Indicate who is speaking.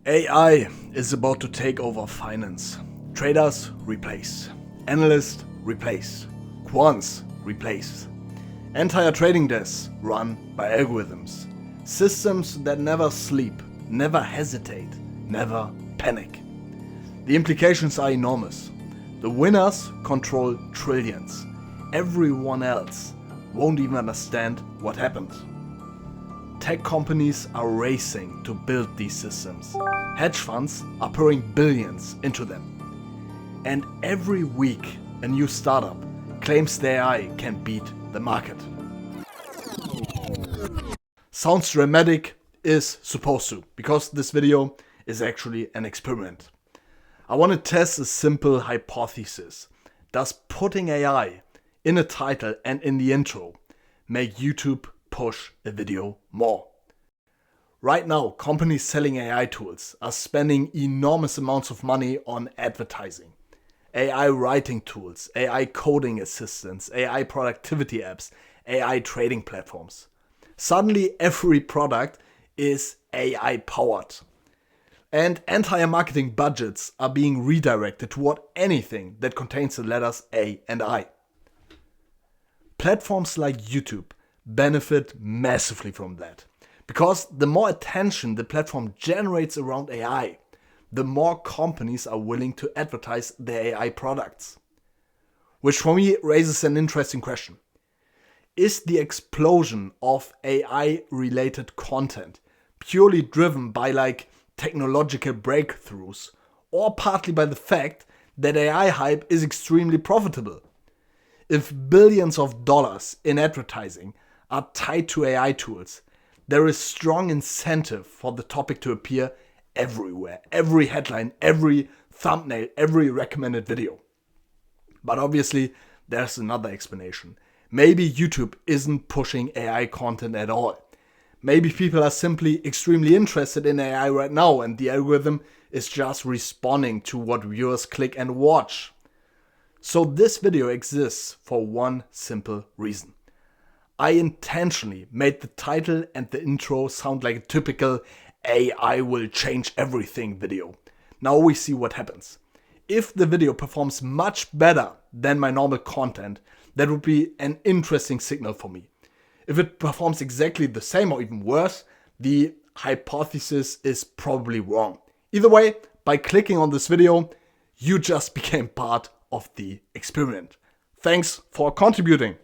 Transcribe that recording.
Speaker 1: AI is about to take over finance. Traders replace. Analysts replace. Quants replace. Entire trading desks run by algorithms. Systems that never sleep, never hesitate, never panic. The implications are enormous. The winners control trillions. Everyone else won't even understand what happened. Tech companies are racing to build these systems. Hedge funds are pouring billions into them. And every week a new startup claims their AI can beat the market. Sounds dramatic, is supposed to, because this video is actually an experiment. I want to test a simple hypothesis. Does putting AI in a title and in the intro make YouTube push a video more? Right now, companies selling AI tools are spending enormous amounts of money on advertising. AI writing tools, AI coding assistants, AI productivity apps, AI trading platforms. Suddenly every product is AI powered. And entire marketing budgets are being redirected toward anything that contains the letters A and I. Platforms like YouTube benefit massively from that, because the more attention the platform generates around AI, the more companies are willing to advertise their AI products. Which for me raises an interesting question. Is the explosion of AI-related content purely driven by technological breakthroughs, or partly by the fact that AI hype is extremely profitable? If billions of dollars in advertising are tied to AI tools, there is strong incentive for the topic to appear everywhere. Every headline, every thumbnail, every recommended video. But obviously, there's another explanation. Maybe YouTube isn't pushing AI content at all. Maybe people are simply extremely interested in AI right now and the algorithm is just responding to what viewers click and watch. So this video exists for one simple reason. I intentionally made the title and the intro sound like a typical AI will change everything video. Now we see what happens. If the video performs much better than my normal content, that would be an interesting signal for me. If it performs exactly the same or even worse, the hypothesis is probably wrong. Either way, by clicking on this video, you just became part of the experiment. Thanks for contributing.